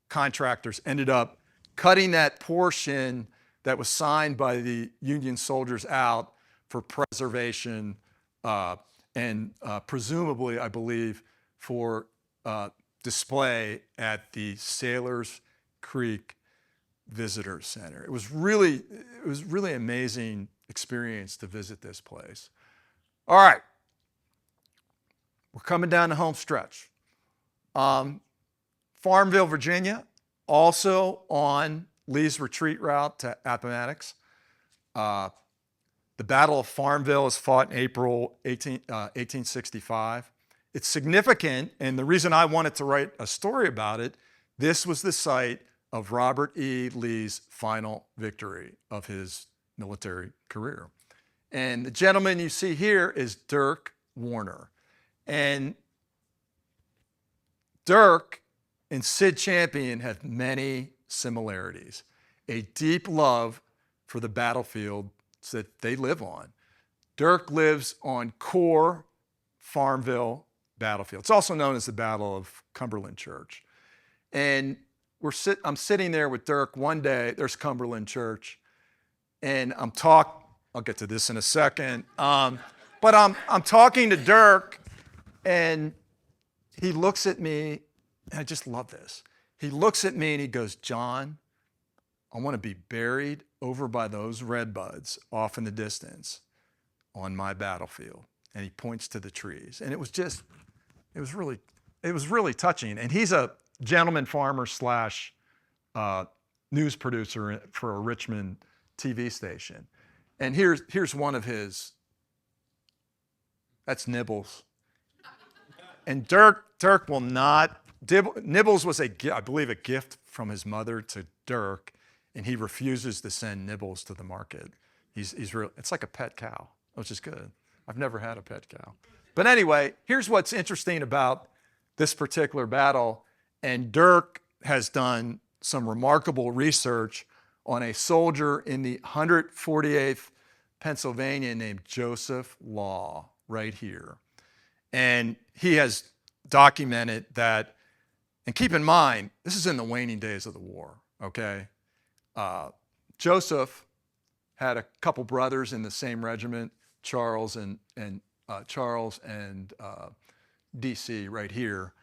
contractors ended up cutting that portion that was signed by the Union soldiers out for preservation and presumably, I believe, for display at the Sailors Creek Visitor Center. It was really amazing experience to visit this place. All right, we're coming down the home stretch. Farmville, Virginia, also on Lee's retreat route to Appomattox. The Battle of Farmville is fought in April 1865. It's significant, and the reason I wanted to write a story about it, this was the site of Robert E. Lee's final victory of his military career. And the gentleman you see here is Dirk Warner. And Dirk and Sid Champion have many similarities. A deep love for the battlefield that they live on. Dirk lives on core Farmville battlefield. It's also known as the Battle of Cumberland Church. And I'm sitting there with Dirk one day, there's Cumberland Church, and I'll get to this in a second, but I'm talking to Dirk, and he looks at me, and I just love this. He looks at me and he goes, "John, I want to be buried over by those redbuds off in the distance on my battlefield." And he points to the trees. And it was really touching. And he's a gentleman farmer slash news producer for a Richmond TV station. And here's one of his, that's Nibbles. And Dirk will not, Nibbles was I believe a gift from his mother to Dirk, and he refuses to send Nibbles to the market. It's like a pet cow, which is good. I've never had a pet cow. But anyway, here's what's interesting about this particular battle. And Dirk has done some remarkable research on a soldier in the 148th Pennsylvania named Joseph Law, right here. And he has documented that, and keep in mind, this is in the waning days of the war, okay? Joseph had a couple brothers in the same regiment, Charles and DC right here.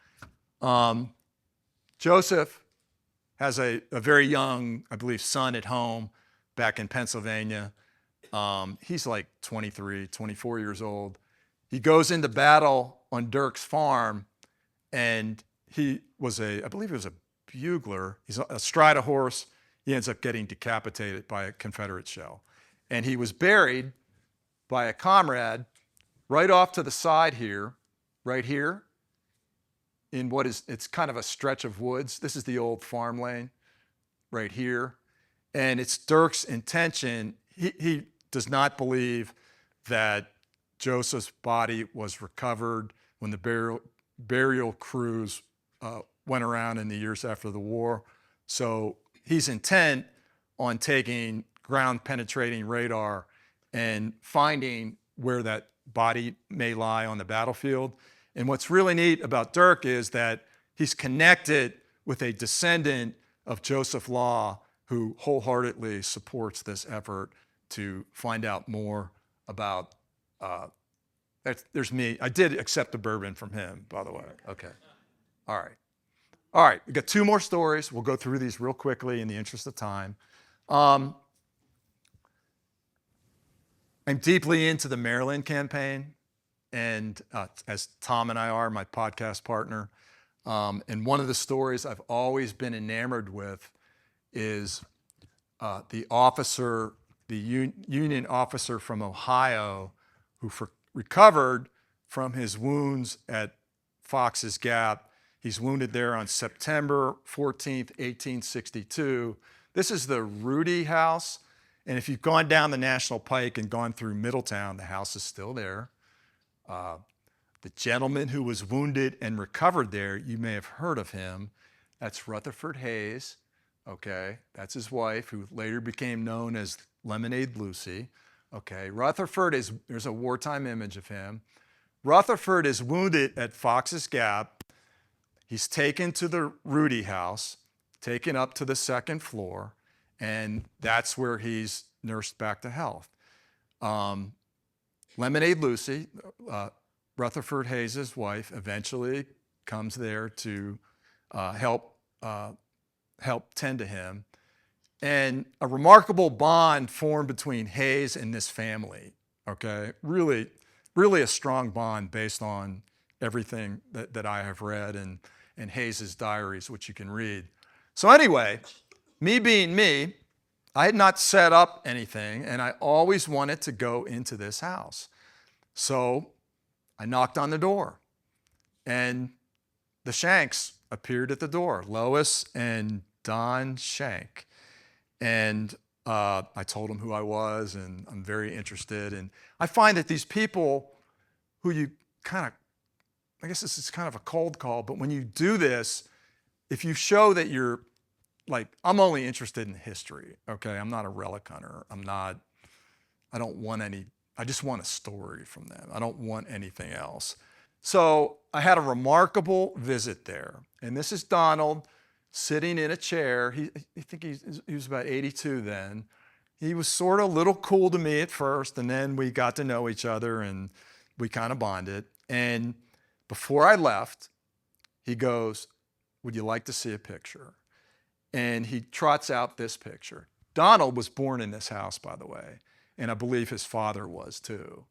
Joseph has a very young, I believe, son at home back in Pennsylvania. He's like 23, 24 years old. He goes into battle on Dirk's farm, and he was I believe he was a bugler. He's astride a horse. He ends up getting decapitated by a Confederate shell. And he was buried by a comrade right off to the side here, right here, in it's kind of a stretch of woods. This is the old farm lane right here. And it's Dirk's intention. He does not believe that Joseph's body was recovered when the burial crews went around in the years after the war. So he's intent on taking ground penetrating radar and finding where that body may lie on the battlefield. And what's really neat about Dirk is that he's connected with a descendant of Joseph Law who wholeheartedly supports this effort to find out more about, there's me. I did accept the bourbon from him, by the way. Okay. All right, we got two more stories. We'll go through these real quickly in the interest of time. I'm deeply into the Maryland campaign, and as Tom and I are, my podcast partner. And one of the stories I've always been enamored with is the Union officer from Ohio who recovered from his wounds at Fox's Gap. He's wounded there on September 14th, 1862. This is the Rudy House. And if you've gone down the National Pike and gone through Middletown, the house is still there. The gentleman who was wounded and recovered there, you may have heard of him. That's Rutherford Hayes. Okay, that's his wife, who later became known as Lemonade Lucy. Okay, there's a wartime image of him. Rutherford is wounded at Fox's Gap. He's taken to the Rudy House, taken up to the second floor, and that's where he's nursed back to health. Lemonade Lucy, Rutherford Hayes' wife, eventually comes there to help tend to him. And a remarkable bond formed between Hayes and this family, okay? Really, really a strong bond based on everything that I have read and Hayes' diaries, which you can read. So anyway, me being me, I had not set up anything, and I always wanted to go into this house. So I knocked on the door, and the Shanks appeared at the door, Lois and Don Shank. And I told them who I was, and I'm very interested. And I find that these people who you I guess this is kind of a cold call, but when you do this, if you show that you're like, I'm only interested in history, okay? I'm not a relic hunter. I don't want any, I just want a story from them. I don't want anything else. So I had a remarkable visit there. And this is Donald sitting in a chair. I think he was about 82 then. He was sort of a little cool to me at first, and then we got to know each other and we kind of bonded. And before I left, he goes, "Would you like to see a picture?" And he trots out this picture. Donald was born in this house, by the way, and I believe his father was too.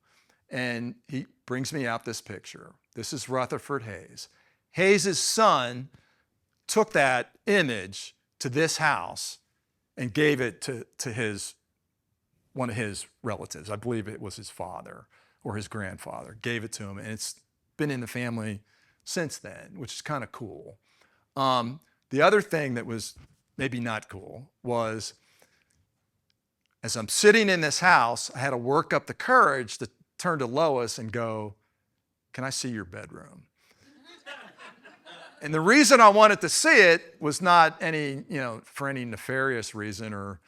And he brings me out this picture. This is Rutherford Hayes. Hayes' son took that image to this house and gave it to one of his relatives. I believe it was his father or his grandfather, gave it to him, and it's been in the family since then, which is kind of cool. The other thing that was maybe not cool was, as I'm sitting in this house, I had to work up the courage to turn to Lois and go, "Can I see your bedroom?" And the reason I wanted to see it was not for any nefarious reason or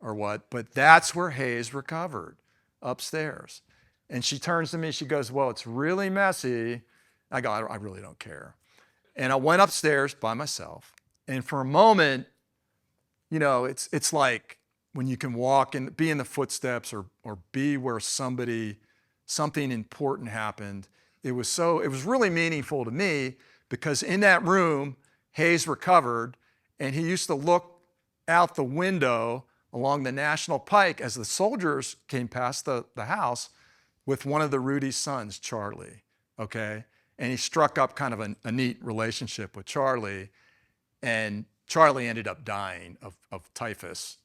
what, but that's where Hayes recovered, upstairs. And she turns to me, she goes, "Well, it's really messy." I go, I really don't care. And I went upstairs by myself. And for a moment, it's like when you can walk and be in the footsteps or be where something important happened. It was really meaningful to me, because in that room, Hayes recovered, and he used to look out the window along the National Pike as the soldiers came past the house with one of the Rudy's sons, Charlie, okay? And he struck up kind of a neat relationship with Charlie, and Charlie ended up dying of typhus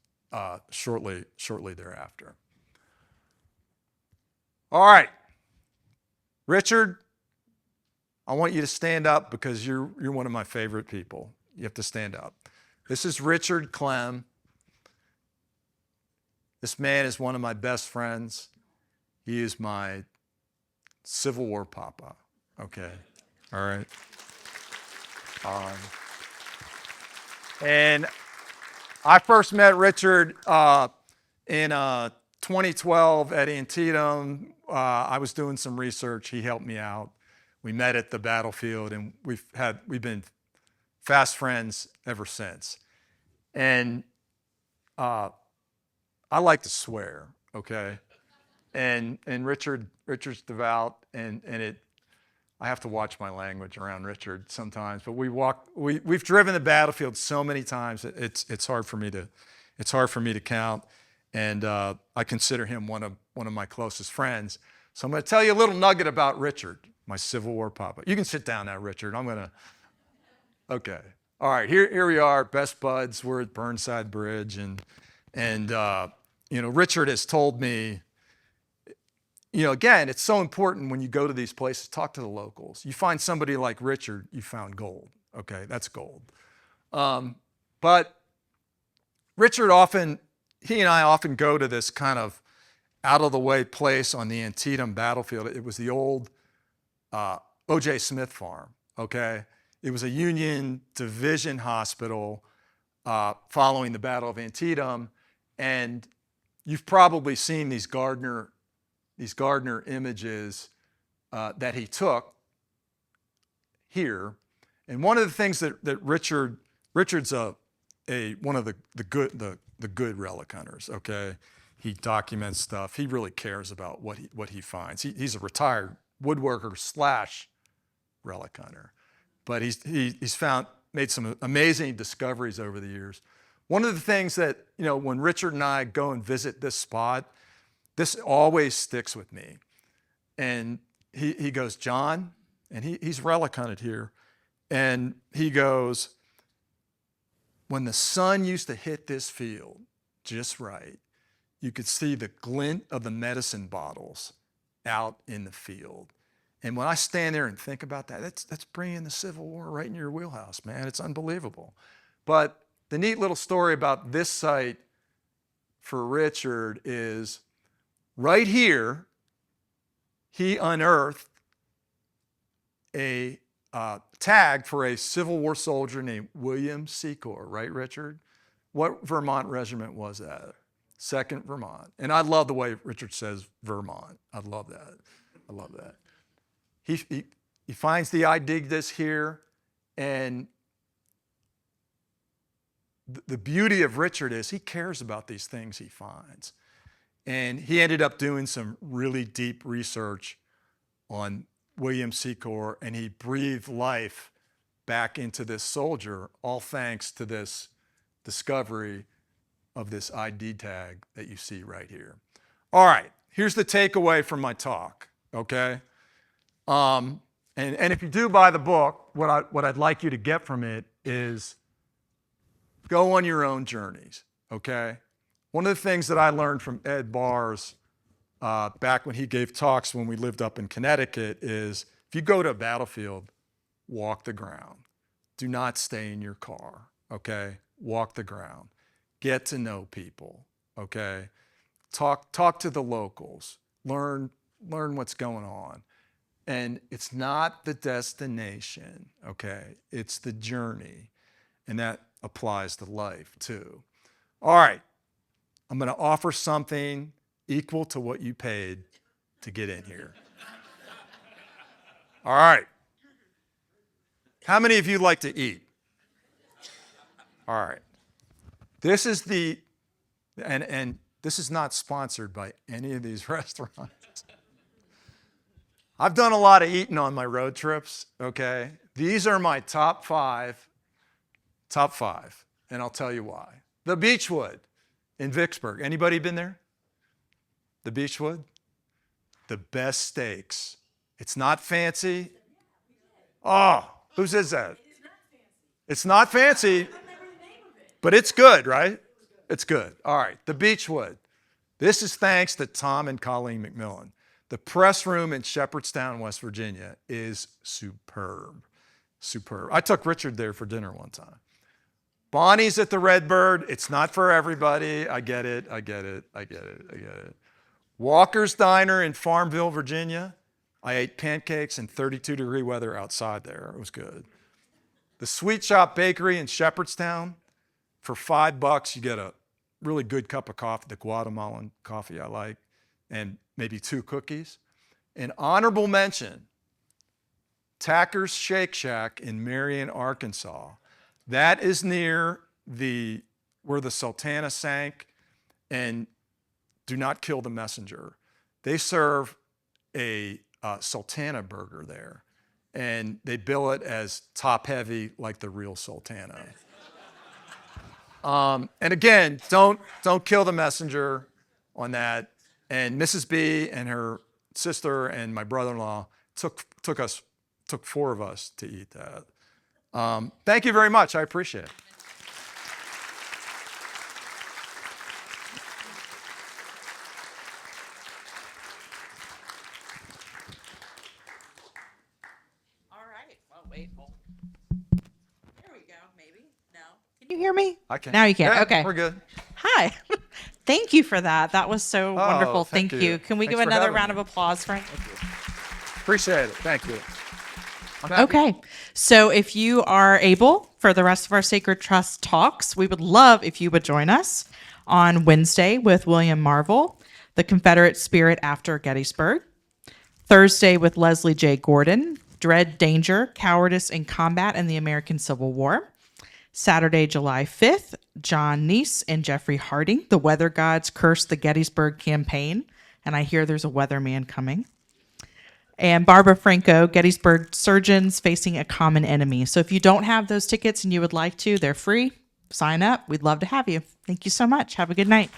shortly thereafter. All right, Richard, I want you to stand up because you're one of my favorite people. You have to stand up. This is Richard Clem. This man is one of my best friends. He is my Civil War papa, okay? All right. And I first met Richard in 2012 at Antietam. I was doing some research. He helped me out. We met at the battlefield, and we've been fast friends ever since. And I like to swear, okay? And Richard's devout, and I have to watch my language around Richard sometimes. But we've driven the battlefield so many times. It's hard for me to count, and I consider him one of my closest friends. So I'm going to tell you a little nugget about Richard, my Civil War papa. You can sit down now, Richard. Okay. All right, here we are, best buds. We're at Burnside Bridge, and Richard has told me, again, it's so important when you go to these places, talk to the locals. You find somebody like Richard, you found gold. Okay, that's gold. But Richard he and I often go to this kind of out-of-the-way place on the Antietam battlefield. It was the old O.J. Smith farm, okay? It was a Union division hospital following the Battle of Antietam, and you've probably seen these Gardner images that he took here. And one of the things that Richard's one of the good relic hunters, okay? He documents stuff. He really cares about what he finds. He's a retired woodworker / relic hunter. But he's made some amazing discoveries over the years. One of the things that, when Richard and I go and visit this spot, this always sticks with me. And he goes, "John," and he's relic hunted here, and he goes, "When the sun used to hit this field just right, you could see the glint of the medicine bottles out in the field." And when I stand there and think about that, that's bringing the Civil War right in your wheelhouse, man. It's unbelievable. But the neat little story about this site for Richard is right here, he unearthed a tag for a Civil War soldier named William Secor, right, Richard? What Vermont regiment was that? 2nd Vermont. And I love the way Richard says Vermont. I love that. I love that. He finds the I dig this here, and the beauty of Richard is he cares about these things he finds. And he ended up doing some really deep research on William Secor, and he breathed life back into this soldier, all thanks to this discovery of this ID tag that you see right here. All right, here's the takeaway from my talk, okay? And if you do buy the book, what I'd like you to get from it is go on your own journeys, okay? One of the things that I learned from Ed Bars back when he gave talks when we lived up in Connecticut is if you go to a battlefield, walk the ground. Do not stay in your car, okay? Walk the ground. Get to know people, okay? Talk to the locals. Learn what's going on. And it's not the destination, okay? It's the journey. And that applies to life too. All right, I'm gonna offer something equal to what you paid to get in here. All right. How many of you like to eat? All right. This is and this is not sponsored by any of these restaurants. I've done a lot of eating on my road trips, okay? These are my top five, and I'll tell you why. The Beechwood in Vicksburg. Anybody been there? The Beechwood? The best steaks. It's not fancy. Oh, whose is that? It's not fancy, but it's good, right? It's good. All right, the Beechwood. This is thanks to Tom and Colleen McMillan. The press room in Shepherdstown, West Virginia is superb. Superb. I took Richard there for dinner one time. Bonnie's at the Redbird. It's not for everybody. I get it. Walker's Diner in Farmville, Virginia. I ate pancakes in 32-degree weather outside there. It was good. The Sweet Shop Bakery in Shepherdstown. For $5, you get a really good cup of coffee, the Guatemalan coffee I like, and maybe 2 cookies. An honorable mention, Tacker's Shake Shack in Marion, Arkansas. That is near where the Sultana sank, and do not kill the messenger. They serve a Sultana burger there, and they bill it as top heavy like the real Sultana. And again, don't kill the messenger on that. And Mrs. B and her sister and my brother-in-law took 4 of us to eat that. Thank you very much. I appreciate it. All right. Well, wait. There we go. Maybe. No. Can you hear me? I can. Now you can. Yeah, Okay. We're good. Hi. Thank you for that. That was so wonderful. thank Thank you. you. Can we Thanks give for another having round me. of applause, Frank? Appreciate it. Thank you. I'm happy. Okay. So if you are able for the rest of our Sacred Trust talks, we would love if you would join us on Wednesday with William Marvel, The Confederate Spirit After Gettysburg. Thursday with Leslie J. Gordon, Dread, Danger, Cowardice, and Combat in the American Civil War. Saturday, July 5th, John Neese and Jeffrey Harding, The Weather Gods Cursed the Gettysburg Campaign. And I hear there's a weatherman coming. And Barbara Franco, Gettysburg Surgeons Facing a Common Enemy. So if you don't have those tickets and you would like to, they're free. Sign up. We'd love to have you. Thank you so much. Have a good night.